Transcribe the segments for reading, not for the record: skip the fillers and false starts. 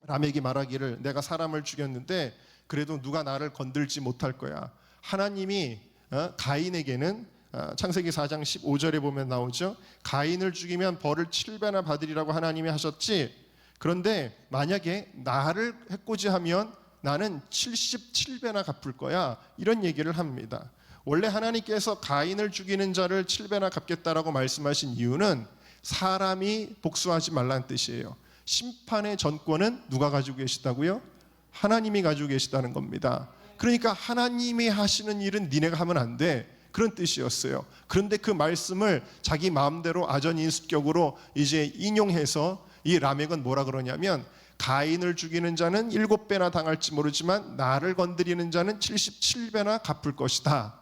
람에게 말하기를 내가 사람을 죽였는데 그래도 누가 나를 건들지 못할 거야. 하나님이 가인에게는 창세기 4장 15절에 보면 나오죠. 가인을 죽이면 벌을 7배나 받으리라고 하나님이 하셨지. 그런데 만약에 나를 해코지하면 나는 77배나 갚을 거야. 이런 얘기를 합니다. 원래 하나님께서 가인을 죽이는 자를 7배나 갚겠다라고 말씀하신 이유는 사람이 복수하지 말라는 뜻이에요. 심판의 전권은 누가 가지고 계시다고요? 하나님이 가지고 계시다는 겁니다. 그러니까 하나님이 하시는 일은 니네가 하면 안 돼. 그런 뜻이었어요. 그런데 그 말씀을 자기 마음대로 아전인수격으로 이제 인용해서 이 라멕은 뭐라 그러냐면 가인을 죽이는 자는 7배나 당할지 모르지만 나를 건드리는 자는 77배나 갚을 것이다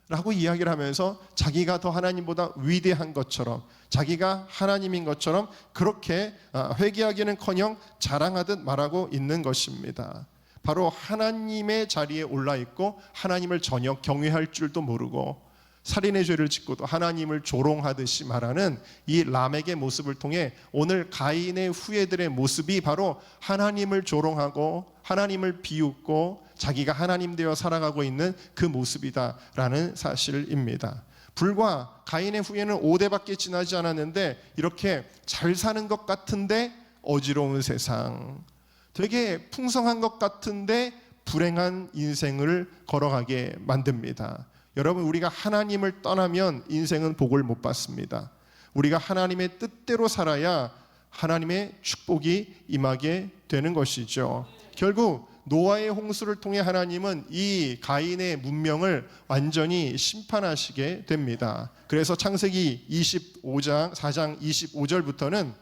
라고 이야기를 하면서 자기가 더 하나님보다 위대한 것처럼 자기가 하나님인 것처럼 그렇게 회개하기는커녕 자랑하듯 말하고 있는 것입니다. 바로 하나님의 자리에 올라 있고 하나님을 전혀 경외할 줄도 모르고 살인의 죄를 짓고도 하나님을 조롱하듯이 말하는 이 람에게 모습을 통해 오늘 가인의 후예들의 모습이 바로 하나님을 조롱하고 하나님을 비웃고 자기가 하나님 되어 살아가고 있는 그 모습이다라는 사실입니다. 불과 가인의 후예는 5대밖에 지나지 않았는데 이렇게 잘 사는 것 같은데 어지러운 세상, 되게 풍성한 것 같은데 불행한 인생을 걸어가게 만듭니다. 여러분, 우리가 하나님을 떠나면 인생은 복을 못 받습니다. 우리가 하나님의 뜻대로 살아야 하나님의 축복이 임하게 되는 것이죠. 결국 노아의 홍수를 통해 하나님은 이 가인의 문명을 완전히 심판하시게 됩니다. 그래서 창세기 4장 25절부터는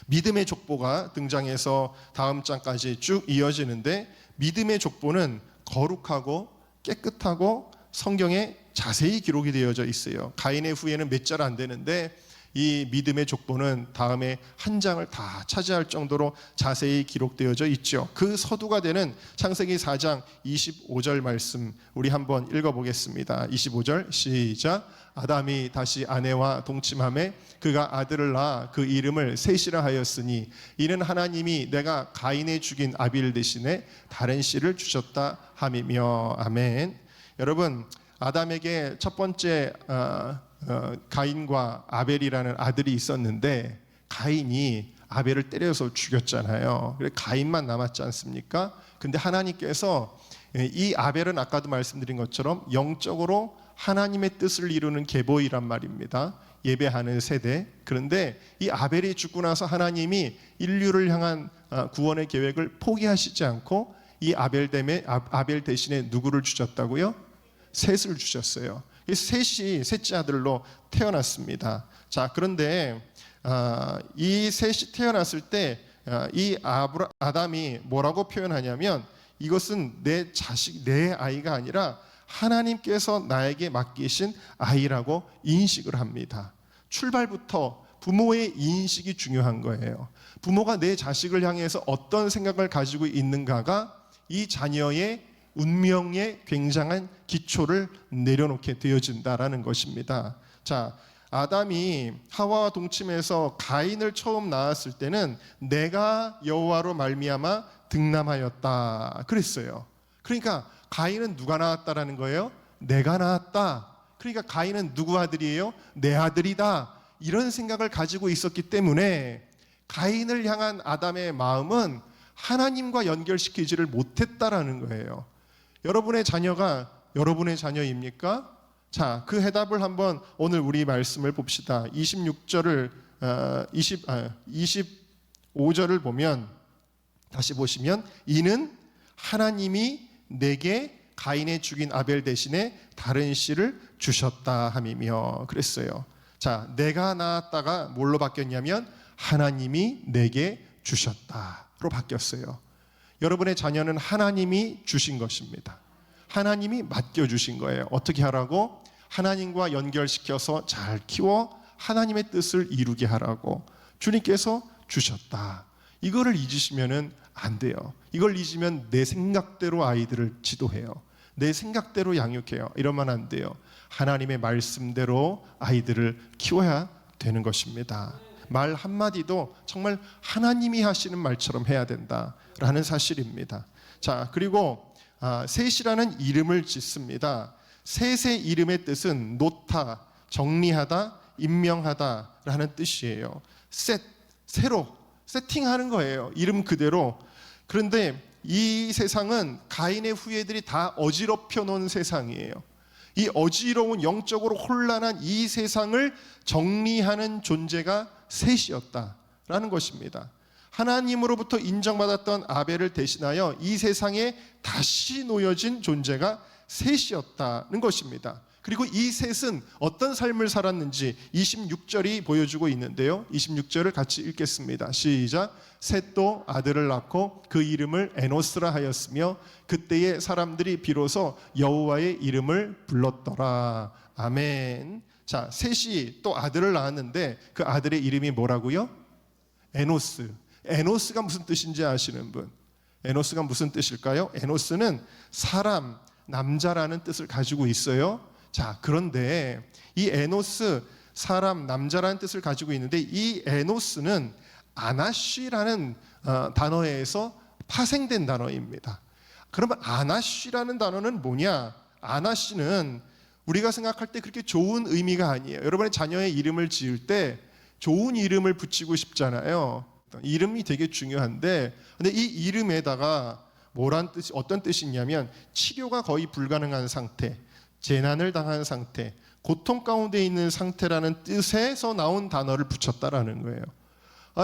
믿음의 족보가 등장해서 다음 장까지 쭉 이어지는데, 믿음의 족보는 거룩하고 깨끗하고 성경에 자세히 기록이 되어져 있어요. 가인의 후예는 몇 절 안 되는데 이 믿음의 족보는 다음에 한 장을 다 차지할 정도로 자세히 기록되어져 있죠. 그 서두가 되는 창세기 4장 25절 말씀 우리 한번 읽어보겠습니다. 25절 시작. 아담이 다시 아내와 동침하매 그가 아들을 낳아 그 이름을 셋이라 하였으니 이는 하나님이 내가 가인에 죽인 아빌 대신에 다른 씨를 주셨다 함이며. 아멘. 여러분, 아담에게 첫 번째 가인과 아벨이라는 아들이 있었는데 가인이 아벨을 때려서 죽였잖아요. 그래서 가인만 남았지 않습니까? 근데 하나님께서 이 아벨은 아까도 말씀드린 것처럼 영적으로 하나님의 뜻을 이루는 계보이란 말입니다. 예배하는 세대. 그런데 이 아벨이 죽고 나서 하나님이 인류를 향한 구원의 계획을 포기하시지 않고 이 아벨 대신에 누구를 주셨다고요? 셋을 주셨어요. 셋이 셋째 아들로 태어났습니다. 자, 그런데 이 셋이 태어났을 때 이 아담이 뭐라고 표현하냐면 이것은 내 자식, 내 아이가 아니라 하나님께서 나에게 맡기신 아이라고 인식을 합니다. 출발부터 부모의 인식이 중요한 거예요. 부모가 내 자식을 향해서 어떤 생각을 가지고 있는가가 이 자녀의 운명에 굉장한 기초를 내려놓게 되어진다라는 것입니다. 자, 아담이 하와와 동침해서 가인을 처음 낳았을 때는 내가 여호와로 말미암아 등남하였다 그랬어요. 그러니까 가인은 누가 낳았다라는 거예요? 내가 낳았다. 그러니까 가인은 누구 아들이에요? 내 아들이다. 이런 생각을 가지고 있었기 때문에 가인을 향한 아담의 마음은 하나님과 연결시키지를 못했다라는 거예요. 여러분의 자녀가 여러분의 자녀입니까? 자, 그 해답을 한번 오늘 우리 말씀을 봅시다. 25절을 보면 다시 보시면 이는 하나님이 내게 가인의 죽인 아벨 대신에 다른 씨를 주셨다 함이며 그랬어요. 자, 내가 낳았다가 뭘로 바뀌었냐면 하나님이 내게 주셨다로 바뀌었어요. 여러분의 자녀는 하나님이 주신 것입니다. 하나님이 맡겨주신 거예요. 어떻게 하라고? 하나님과 연결시켜서 잘 키워 하나님의 뜻을 이루게 하라고 주님께서 주셨다. 이거를 잊으시면 안 돼요. 이걸 잊으면 내 생각대로 아이들을 지도해요. 내 생각대로 양육해요. 이러면 안 돼요. 하나님의 말씀대로 아이들을 키워야 되는 것입니다. 말 한마디도 정말 하나님이 하시는 말처럼 해야 된다라는 사실입니다. 자, 그리고 셋이라는 이름을 짓습니다. 셋의 이름의 뜻은 놓다, 정리하다, 임명하다라는 뜻이에요. 새로 세팅하는 거예요. 이름 그대로. 그런데 이 세상은 가인의 후예들이 다 어지럽혀 놓은 세상이에요. 이 어지러운 영적으로 혼란한 이 세상을 정리하는 존재가 셋이었다라는 것입니다. 하나님으로부터 인정받았던 아벨을 대신하여 이 세상에 다시 놓여진 존재가 셋이었다는 것입니다. 그리고 이 셋은 어떤 삶을 살았는지 26절이 보여주고 있는데요. 26절을 같이 읽겠습니다. 시작. 셋도 아들을 낳고 그 이름을 에노스라 하였으며 그때의 사람들이 비로소 여호와의 이름을 불렀더라. 아멘. 자, 셋이 또 아들을 낳았는데 그 아들의 이름이 뭐라고요? 에노스. 에노스가 무슨 뜻인지 아시는 분? 에노스가 무슨 뜻일까요? 에노스는 사람, 남자라는 뜻을 가지고 있어요. 자, 그런데 이 에노스, 사람, 남자라는 뜻을 가지고 있는데 이 에노스는 아나쉬라는 단어에서 파생된 단어입니다. 그러면 아나쉬라는 단어는 뭐냐? 아나쉬는 우리가 생각할 때 그렇게 좋은 의미가 아니에요. 여러분의 자녀의 이름을 지을 때 좋은 이름을 붙이고 싶잖아요. 이름이 되게 중요한데, 근데 이 이름에다가 어떤 뜻이 있냐면 치료가 거의 불가능한 상태, 재난을 당한 상태, 고통 가운데 있는 상태라는 뜻에서 나온 단어를 붙였다라는 거예요.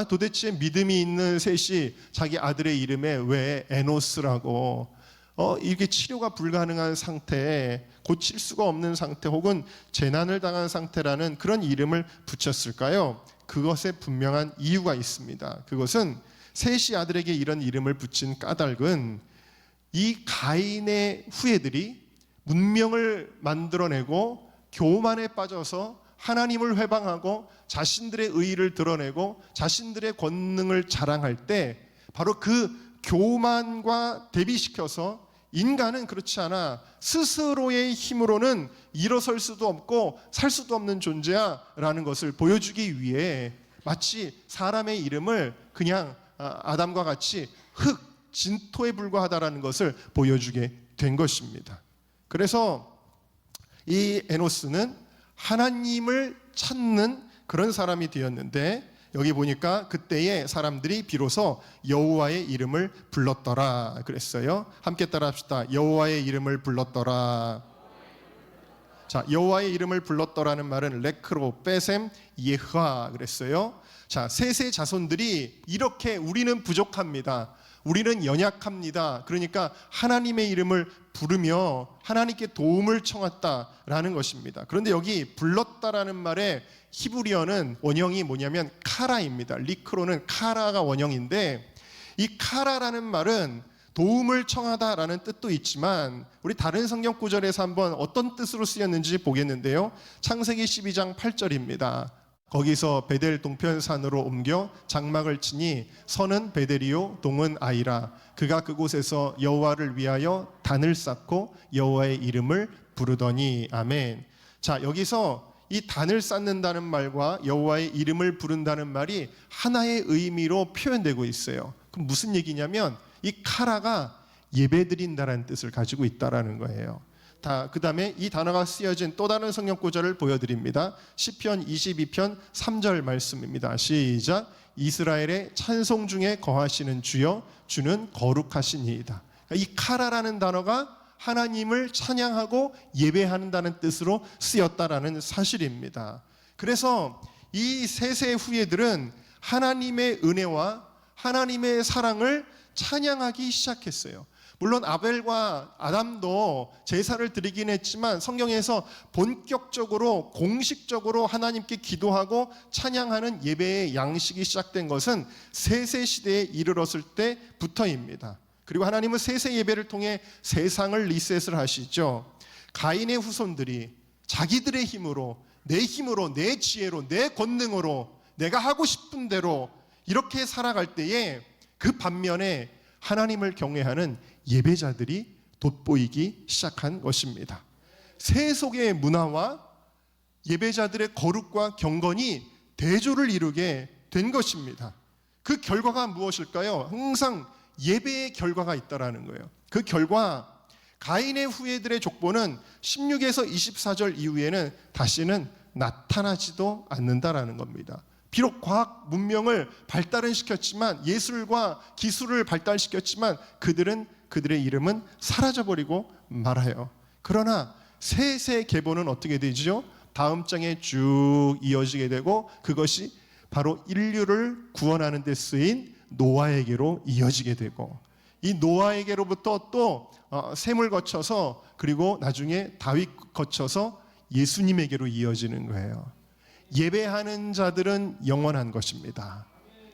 도대체 믿음이 있는 셋이 자기 아들의 이름에 왜 에노스라고 이게 치료가 불가능한 상태, 고칠 수가 없는 상태 혹은 재난을 당한 상태라는 그런 이름을 붙였을까요? 그것에 분명한 이유가 있습니다. 그것은 셋이 아들에게 이런 이름을 붙인 까닭은 이 가인의 후예들이 문명을 만들어내고 교만에 빠져서 하나님을 회방하고 자신들의 의의를 드러내고 자신들의 권능을 자랑할 때 바로 그 교만과 대비시켜서 인간은 그렇지 않아 스스로의 힘으로는 일어설 수도 없고 살 수도 없는 존재야 라는 것을 보여주기 위해 마치 사람의 이름을 그냥 아담과 같이 흙, 진토에 불과하다라는 것을 보여주게 된 것입니다. 그래서 이 에노스는 하나님을 찾는 그런 사람이 되었는데 여기 보니까 그때의 사람들이 비로소 여호와의 이름을 불렀더라 그랬어요. 함께 따라합시다. 여호와의 이름을 불렀더라. 자, 여호와의 이름을 불렀더라는 말은 레크로, 빼셈, 예흐아 그랬어요. 자, 셋의 자손들이 이렇게 우리는 부족합니다. 우리는 연약합니다. 그러니까 하나님의 이름을 부르며 하나님께 도움을 청했다라는 것입니다. 그런데 여기 불렀다라는 말의 히브리어는 원형이 뭐냐면 카라입니다. 리크로는 카라가 원형인데 이 카라라는 말은 도움을 청하다라는 뜻도 있지만 우리 다른 성경 구절에서 한번 어떤 뜻으로 쓰였는지 보겠는데요. 창세기 12장 8절입니다. 거기서 베델 동편산으로 옮겨 장막을 치니 서는 베델이요 동은 아이라. 그가 그곳에서 여호와를 위하여 단을 쌓고 여호와의 이름을 부르더니. 아멘. 자, 여기서 이 단을 쌓는다는 말과 여호와의 이름을 부른다는 말이 하나의 의미로 표현되고 있어요. 그럼 무슨 얘기냐면 이 카라가 예배드린다라는 뜻을 가지고 있다라는 거예요. 그 다음에 이 단어가 쓰여진 또 다른 성경 구절을 보여드립니다. 시편 22편 3절 말씀입니다. 시작. 이스라엘의 찬송 중에 거하시는 주여, 주는 거룩하시니이다. 이 카라라는 단어가 하나님을 찬양하고 예배한다는 뜻으로 쓰였다라는 사실입니다. 그래서 이 셋의 후예들은 하나님의 은혜와 하나님의 사랑을 찬양하기 시작했어요. 물론 아벨과 아담도 제사를 드리긴 했지만 성경에서 본격적으로 공식적으로 하나님께 기도하고 찬양하는 예배의 양식이 시작된 것은 셋의 시대에 이르렀을 때부터입니다. 그리고 하나님은 셋의 예배를 통해 세상을 리셋을 하시죠. 가인의 후손들이 자기들의 힘으로, 내 지혜로, 내 권능으로 내가 하고 싶은 대로 이렇게 살아갈 때에 그 반면에 하나님을 경외하는 예배자들이 돋보이기 시작한 것입니다. 세속의 문화와 예배자들의 거룩과 경건이 대조를 이루게 된 것입니다. 그 결과가 무엇일까요? 항상 예배의 결과가 있다라는 거예요. 그 결과, 가인의 후예들의 족보는 16에서 24절 이후에는 다시는 나타나지도 않는다라는 겁니다. 비록 과학 문명을 발달은 시켰지만, 예술과 기술을 발달시켰지만 그들의 이름은 사라져버리고 말아요. 그러나 셋의 계보는 어떻게 되죠? 다음 장에 쭉 이어지게 되고, 그것이 바로 인류를 구원하는 데 쓰인 노아에게로 이어지게 되고, 이 노아에게로부터 또 셈을 거쳐서, 그리고 나중에 다윗 거쳐서 예수님에게로 이어지는 거예요. 예배하는 자들은 영원한 것입니다.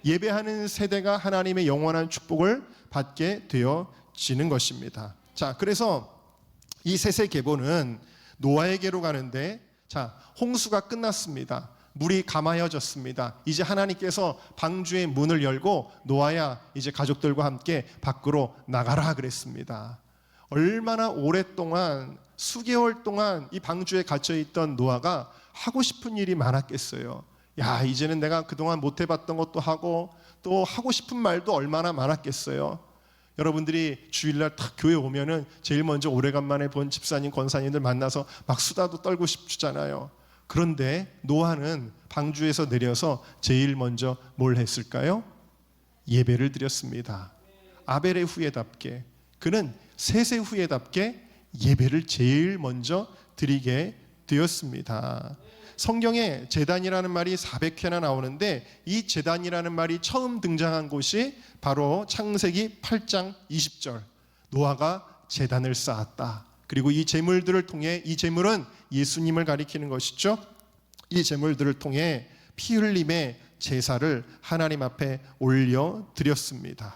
예배하는 세대가 하나님의 영원한 축복을 받게 되어지는 것입니다. 자, 그래서 이 셋의 계보는 노아에게로 가는데, 자, 홍수가 끝났습니다. 물이 감아여졌습니다. 이제 하나님께서 방주의 문을 열고, 노아야 이제 가족들과 함께 밖으로 나가라 그랬습니다. 얼마나 오랫동안, 수개월 동안 이 방주에 갇혀있던 노아가 하고 싶은 일이 많았겠어요. 야, 이제는 내가 그동안 못 해봤던 것도 하고, 또 하고 싶은 말도 얼마나 많았겠어요. 여러분들이 주일날 딱 교회 오면은 제일 먼저 오래간만에 본 집사님, 권사님들 만나서 막 수다도 떨고 싶잖아요. 그런데 노아는 방주에서 내려서 제일 먼저 뭘 했을까요? 예배를 드렸습니다. 아벨의 후예답게, 그는 셋의 후예답게 예배를 제일 먼저 드리게 되었습니다. 성경에 제단이라는 말이 400회나 나오는데, 이 제단이라는 말이 처음 등장한 곳이 바로 창세기 8장 20절. 노아가 제단을 쌓았다. 그리고 이 제물들을 통해, 이 제물은 예수님을 가리키는 것이죠. 이 제물들을 통해 피 흘림의 제사를 하나님 앞에 올려드렸습니다.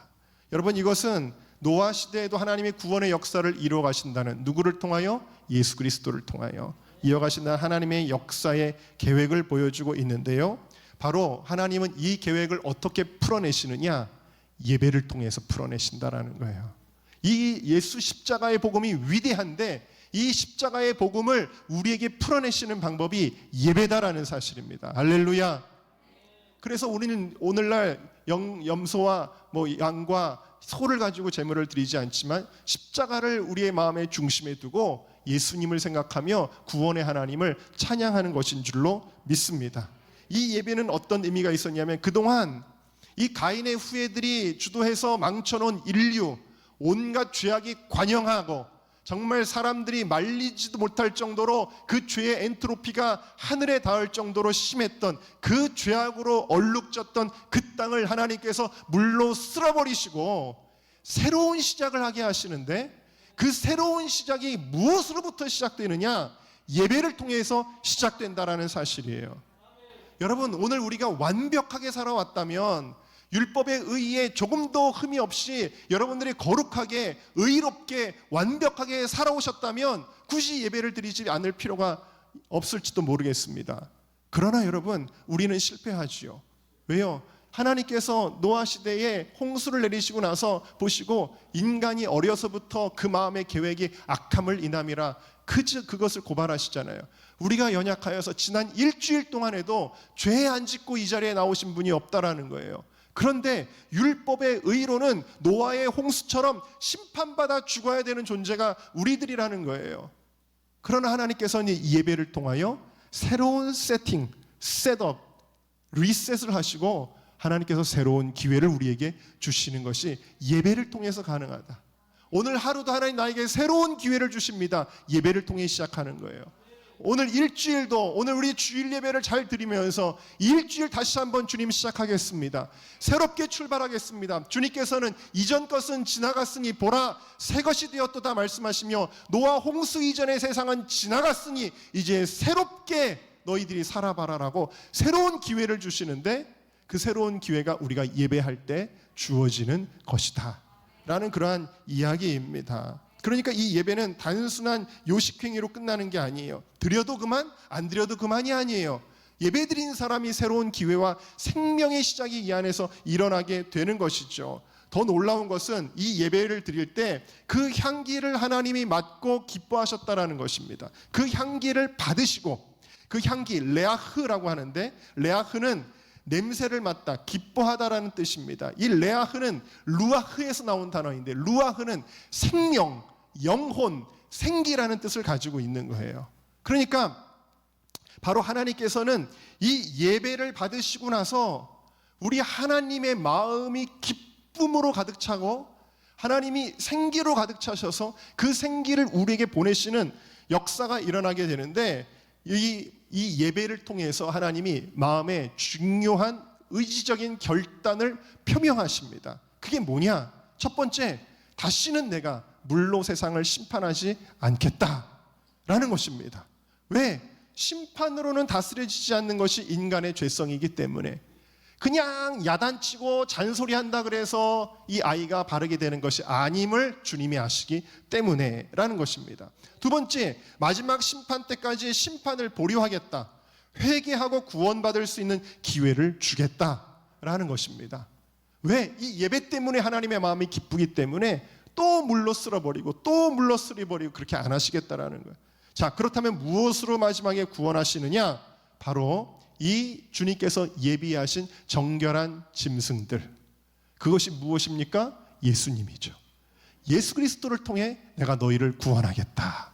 여러분, 이것은 노아 시대에도 하나님의 구원의 역사를 이루어 가신다는, 누구를 통하여? 예수 그리스도를 통하여 이어가신다는 하나님의 역사의 계획을 보여주고 있는데요, 바로 하나님은 이 계획을 어떻게 풀어내시느냐? 예배를 통해서 풀어내신다라는 거예요. 이 예수 십자가의 복음이 위대한데, 이 십자가의 복음을 우리에게 풀어내시는 방법이 예배다라는 사실입니다. 할렐루야. 그래서 우리는 오늘날 염소와 양과 소를 가지고 제물을 드리지 않지만, 십자가를 우리의 마음의 중심에 두고 예수님을 생각하며 구원의 하나님을 찬양하는 것인 줄로 믿습니다. 이 예배는 어떤 의미가 있었냐면, 그동안 이 가인의 후예들이 주도해서 망쳐놓은 인류, 온갖 죄악이 관영하고 정말 사람들이 말리지도 못할 정도로 그 죄의 엔트로피가 하늘에 닿을 정도로 심했던 그 죄악으로 얼룩졌던 그 땅을 하나님께서 물로 쓸어버리시고 새로운 시작을 하게 하시는데, 그 새로운 시작이 무엇으로부터 시작되느냐? 예배를 통해서 시작된다라는 사실이에요. 여러분, 오늘 우리가 완벽하게 살아왔다면, 율법에 의해 조금도 흠이 없이 여러분들이 거룩하게, 의롭게, 완벽하게 살아오셨다면 굳이 예배를 드리지 않을 필요가 없을지도 모르겠습니다. 그러나 여러분, 우리는 실패하지요. 왜요? 하나님께서 노아 시대에 홍수를 내리시고 나서 보시고, 인간이 어려서부터 그 마음의 계획이 악함을 인함이라 그것을 고발하시잖아요. 우리가 연약하여서 지난 일주일 동안에도 죄 안 짓고 이 자리에 나오신 분이 없다라는 거예요. 그런데 율법의 의로는 노아의 홍수처럼 심판받아 죽어야 되는 존재가 우리들이라는 거예요. 그러나 하나님께서는 이 예배를 통하여 새로운 세팅, 셋업, 리셋을 하시고 하나님께서 새로운 기회를 우리에게 주시는 것이 예배를 통해서 가능하다. 오늘 하루도 하나님 나에게 새로운 기회를 주십니다. 예배를 통해 시작하는 거예요. 오늘 일주일도, 오늘 우리 주일 예배를 잘 드리면서 일주일 다시 한번 주님 시작하겠습니다. 새롭게 출발하겠습니다. 주님께서는 이전 것은 지나갔으니 보라 새 것이 되었도다 말씀하시며, 노아 홍수 이전의 세상은 지나갔으니 이제 새롭게 너희들이 살아봐라라고 새로운 기회를 주시는데, 그 새로운 기회가 우리가 예배할 때 주어지는 것이다 라는 그러한 이야기입니다. 그러니까 이 예배는 단순한 요식행위로 끝나는 게 아니에요. 드려도 그만, 안 드려도 그만이 아니에요. 예배 드린 사람이 새로운 기회와 생명의 시작이 이 안에서 일어나게 되는 것이죠. 더 놀라운 것은 이 예배를 드릴 때 그 향기를 하나님이 맡고 기뻐하셨다라는 것입니다. 그 향기를 받으시고, 그 향기, 레아흐라고 하는데, 레아흐는 냄새를 맡다, 기뻐하다라는 뜻입니다. 이 레아흐는 루아흐에서 나온 단어인데 루아흐는 생명, 영혼, 생기라는 뜻을 가지고 있는 거예요. 그러니까 바로 하나님께서는 이 예배를 받으시고 나서 우리 하나님의 마음이 기쁨으로 가득 차고 하나님이 생기로 가득 차셔서 그 생기를 우리에게 보내시는 역사가 일어나게 되는데 이 예배를 통해서 하나님이 마음의 중요한 의지적인 결단을 표명하십니다. 그게 뭐냐? 첫 번째, 다시는 내가 물로 세상을 심판하지 않겠다라는 것입니다. 왜? 심판으로는 다스려지지 않는 것이 인간의 죄성이기 때문에 그냥 야단치고 잔소리한다 그래서 이 아이가 바르게 되는 것이 아님을 주님이 아시기 때문에 라는 것입니다. 두 번째, 마지막 심판 때까지 심판을 보류하겠다, 회개하고 구원받을 수 있는 기회를 주겠다라는 것입니다. 왜? 이 예배 때문에 하나님의 마음이 기쁘기 때문에 또 물로 쓸어버리고 또 물로 쓸어버리고 그렇게 안 하시겠다라는 거예요. 자, 그렇다면 무엇으로 마지막에 구원하시느냐? 바로 이 주님께서 예비하신 정결한 짐승들, 그것이 무엇입니까? 예수님이죠. 예수 그리스도를 통해 내가 너희를 구원하겠다.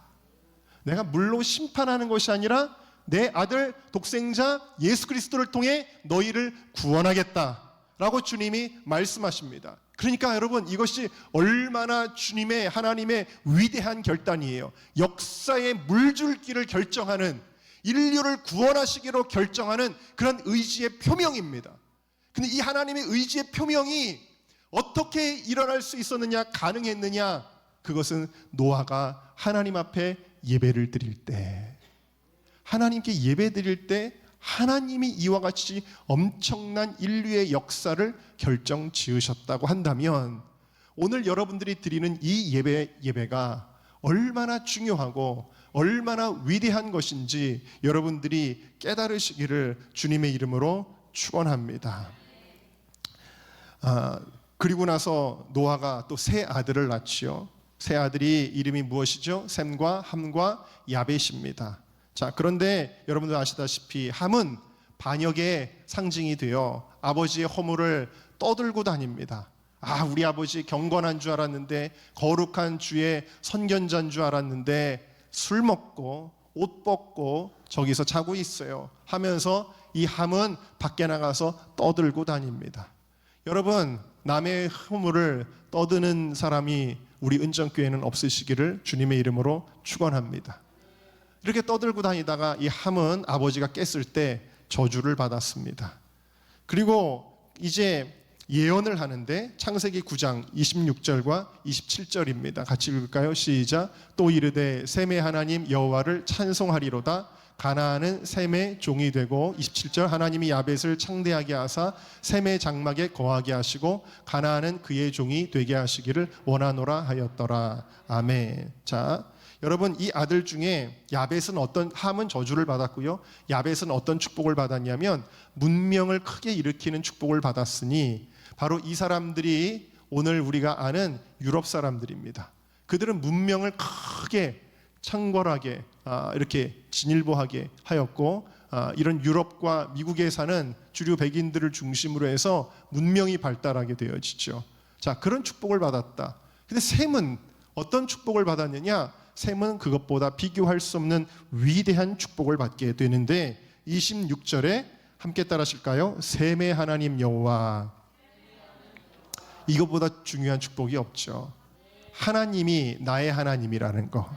내가 물로 심판하는 것이 아니라 내 아들 독생자 예수 그리스도를 통해 너희를 구원하겠다라고 주님이 말씀하십니다. 그러니까 여러분, 이것이 얼마나 주님의 하나님의 위대한 결단이에요. 역사의 물줄기를 결정하는, 인류를 구원하시기로 결정하는 그런 의지의 표명입니다. 근데 이 하나님의 의지의 표명이 어떻게 일어날 수 있었느냐, 가능했느냐? 그것은 노아가 하나님 앞에 예배를 드릴 때, 하나님께 예배 드릴 때 하나님이 이와 같이 엄청난 인류의 역사를 결정 지으셨다고 한다면 오늘 여러분들이 드리는 이 예배가 얼마나 중요하고 얼마나 위대한 것인지 여러분들이 깨달으시기를 주님의 이름으로 축원합니다. 그리고 나서 노아가 또 세 아들을 낳지요. 세 아들이 이름이 무엇이죠? 셈과 함과 야벳입니다. 자, 그런데 여러분들 아시다시피 함은 반역의 상징이 되어 아버지의 허물을 떠들고 다닙니다. 우리 아버지 경건한 줄 알았는데, 거룩한 주의 선견자인 줄 알았는데 술 먹고 옷 벗고 저기서 자고 있어요 하면서 이 함은 밖에 나가서 떠들고 다닙니다. 여러분, 남의 허물을 떠드는 사람이 우리 은정교회는 없으시기를 주님의 이름으로 축원합니다. 이렇게 떠들고 다니다가 이 함은 아버지가 깼을 때 저주를 받았습니다. 그리고 이제 예언을 하는데 창세기 9장 26절과 27절입니다. 같이 읽을까요? 시작. 또 이르되 셈의 하나님 여호와를 찬송하리로다. 가나안은 셈의 종이 되고, 27절, 하나님이 야벳을 창대하게 하사 셈의 장막에 거하게 하시고 가나안은 그의 종이 되게 하시기를 원하노라 하였더라. 아멘. 자, 여러분, 이 아들 중에 야벳은 함은 저주를 받았고요, 야벳은 어떤 축복을 받았냐면 문명을 크게 일으키는 축복을 받았으니 바로 이 사람들이 오늘 우리가 아는 유럽 사람들입니다. 그들은 문명을 크게 창궐하게 이렇게 진일보하게 하였고, 이런 유럽과 미국에 사는 주류 백인들을 중심으로 해서 문명이 발달하게 되어지죠. 자, 그런 축복을 받았다. 근데 셈은 어떤 축복을 받았느냐? 셈은 그것보다 비교할 수 없는 위대한 축복을 받게 되는데 26절에 함께 따라하실까요? 셈의 하나님 여호와. 이것보다 중요한 축복이 없죠. 하나님이 나의 하나님이라는 거,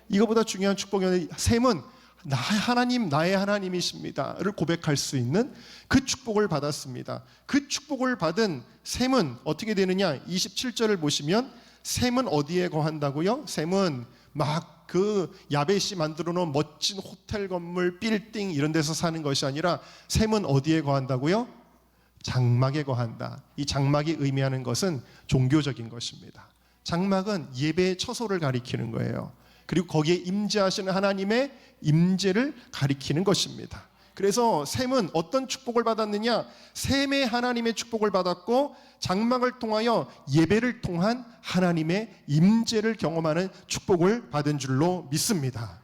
이것보다 중요한 축복이 없는데 셈은 하나님, 나의 하나님이십니다를 고백할 수 있는 그 축복을 받았습니다. 그 축복을 받은 셈은 어떻게 되느냐? 27절을 보시면 셈은 어디에 거한다고요? 셈은 막 그 야벳이 만들어 놓은 멋진 호텔 건물, 빌딩 이런 데서 사는 것이 아니라 셈은 어디에 거한다고요? 장막에 거한다. 이 장막이 의미하는 것은 종교적인 것입니다. 장막은 예배의 처소를 가리키는 거예요. 그리고 거기에 임재하시는 하나님의 임재를 가리키는 것입니다. 그래서 셈은 어떤 축복을 받았느냐? 셈의 하나님의 축복을 받았고, 장막을 통하여 예배를 통한 하나님의 임재를 경험하는 축복을 받은 줄로 믿습니다.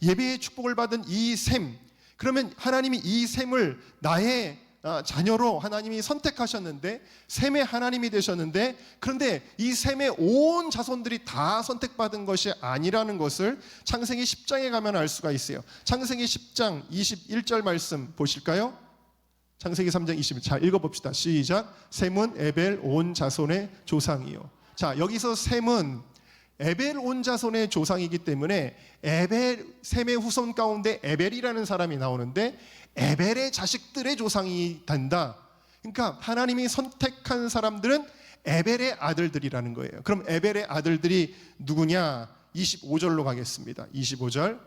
예배의 축복을 받은 이 셈, 그러면 하나님이 이 셈을 나의 자녀로 하나님이 선택하셨는데 셈의 하나님이 되셨는데, 그런데 이 셈의 온 자손들이 다 선택받은 것이 아니라는 것을 창세기 10장에 가면 알 수가 있어요. 창세기 10장 21절 말씀 보실까요? 창세기 3장 20절. 자, 읽어봅시다. 시작. 셈은 에벨 온 자손의 조상이요. 자, 여기서 셈은 에벨 온 자손의 조상이기 때문에 셈의 후손 가운데 에벨이라는 사람이 나오는데 에벨의 자식들의 조상이 된다. 그러니까 하나님이 선택한 사람들은 에벨의 아들들이라는 거예요. 그럼 에벨의 아들들이 누구냐? 25절로 가겠습니다. 25절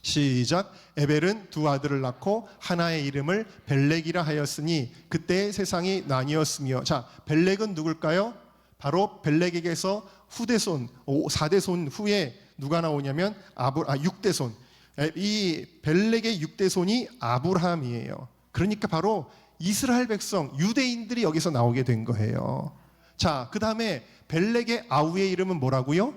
시작. 에벨은 두 아들을 낳고 하나의 이름을 벨렉이라 하였으니 그때 세상이 나뉘었으며. 자, 벨렉은 누굴까요? 바로 벨렉에게서 후대손 4대손 후에 누가 나오냐면 6대손. 이 벨렉의 6대손이 아브라함이에요. 그러니까 바로 이스라엘 백성 유대인들이 여기서 나오게 된 거예요. 자, 그 다음에 벨렉의 아우의 이름은 뭐라고요?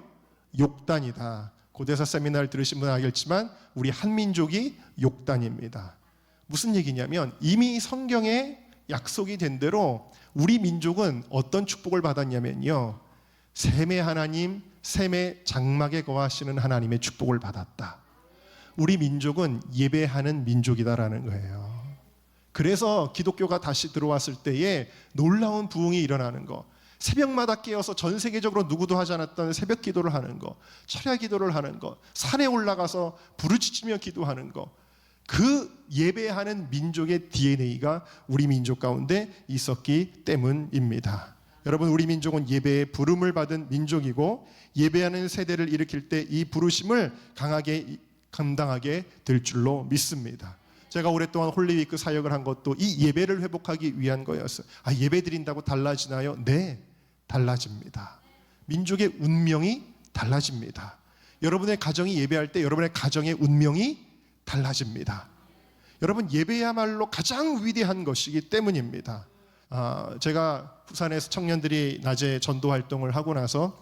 욕단이다. 고대사 세미나를 들으신 분은 알겠지만 우리 한민족이 욕단입니다. 무슨 얘기냐면 이미 성경에 약속이 된 대로 우리 민족은 어떤 축복을 받았냐면요, 셈의 하나님, 셈의 장막에 거하시는 하나님의 축복을 받았다. 우리 민족은 예배하는 민족이다라는 거예요. 그래서 기독교가 다시 들어왔을 때에 놀라운 부흥이 일어나는 거, 새벽마다 깨어서 전 세계적으로 누구도 하지 않았던 새벽 기도를 하는 거, 철야 기도를 하는 거, 산에 올라가서 부르짖으며 기도하는 거, 그 예배하는 민족의 DNA가 우리 민족 가운데 있었기 때문입니다. 여러분, 우리 민족은 예배의 부름을 받은 민족이고 예배하는 세대를 일으킬 때 이 부르심을 강하게 감당하게 될 줄로 믿습니다. 제가 오랫동안 홀리위크 사역을 한 것도 이 예배를 회복하기 위한 거였어요. 예배 드린다고 달라지나요? 네, 달라집니다. 민족의 운명이 달라집니다. 여러분의 가정이 예배할 때 여러분의 가정의 운명이 달라집니다. 여러분, 예배야말로 가장 위대한 것이기 때문입니다. 제가 부산에서 청년들이 낮에 전도 활동을 하고 나서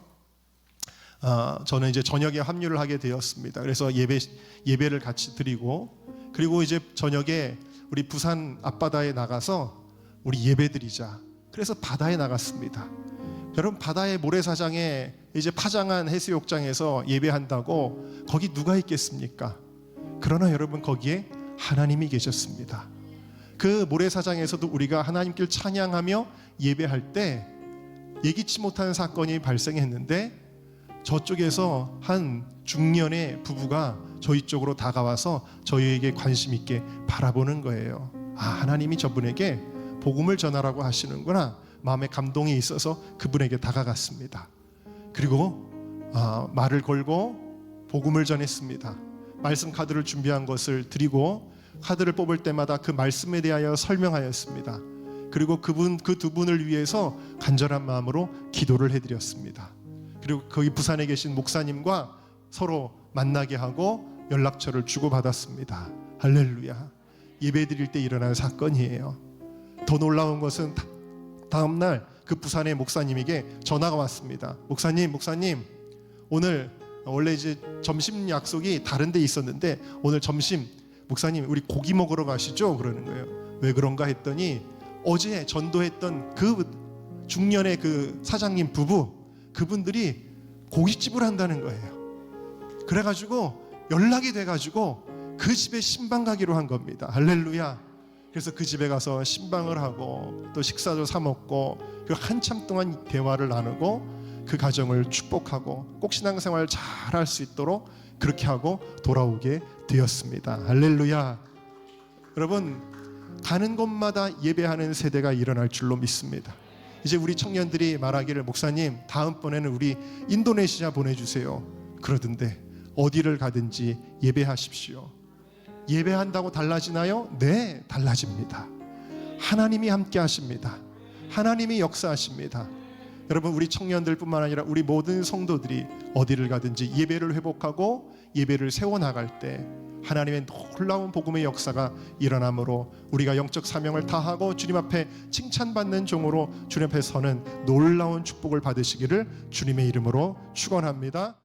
저는 이제 저녁에 합류를 하게 되었습니다. 그래서 예배를 같이 드리고, 그리고 이제 저녁에 우리 부산 앞바다에 나가서 우리 예배 드리자. 그래서 바다에 나갔습니다. 여러분, 바다의 모래사장에 이제 파장한 해수욕장에서 예배한다고 거기 누가 있겠습니까? 그러나 여러분, 거기에 하나님이 계셨습니다. 그 모래사장에서도 우리가 하나님께 찬양하며 예배할 때 예기치 못한 사건이 발생했는데, 저쪽에서 한 중년의 부부가 저희 쪽으로 다가와서 저희에게 관심 있게 바라보는 거예요. 하나님이 저분에게 복음을 전하라고 하시는구나. 마음에 감동이 있어서 그분에게 다가갔습니다. 그리고 말을 걸고 복음을 전했습니다. 말씀 카드를 준비한 것을 드리고 카드를 뽑을 때마다 그 말씀에 대하여 설명하였습니다. 그리고 그 두 분을 위해서 간절한 마음으로 기도를 해드렸습니다. 그리고 거기 부산에 계신 목사님과 서로 만나게 하고 연락처를 주고받았습니다. 할렐루야. 예배드릴 때 일어난 사건이에요. 더 놀라운 것은 다음날 그 부산의 목사님에게 전화가 왔습니다. 목사님, 오늘 원래 이제 점심 약속이 다른 데 있었는데 오늘 점심 목사님 우리 고기 먹으러 가시죠? 그러는 거예요. 왜 그런가 했더니 어제 전도했던 그 중년의 그 사장님 부부, 그분들이 고깃집을 한다는 거예요. 그래가지고 연락이 돼가지고 그 집에 신방 가기로 한 겁니다. 할렐루야. 그래서 그 집에 가서 신방을 하고 또 식사도 사 먹고 그 한참 동안 대화를 나누고 그 가정을 축복하고 꼭 신앙생활 잘 할 수 있도록 그렇게 하고 돌아오게 되었습니다. 할렐루야. 여러분, 가는 곳마다 예배하는 세대가 일어날 줄로 믿습니다. 이제 우리 청년들이 말하기를, 목사님 다음번에는 우리 인도네시아 보내주세요. 그러던데 어디를 가든지 예배하십시오. 예배한다고 달라지나요? 네, 달라집니다. 하나님이 함께 하십니다. 하나님이 역사하십니다. 여러분, 우리 청년들뿐만 아니라 우리 모든 성도들이 어디를 가든지 예배를 회복하고 예배를 세워나갈 때 하나님의 놀라운 복음의 역사가 일어나므로 우리가 영적 사명을 다하고 주님 앞에 칭찬받는 종으로 주님 앞에 서는 놀라운 축복을 받으시기를 주님의 이름으로 축원합니다.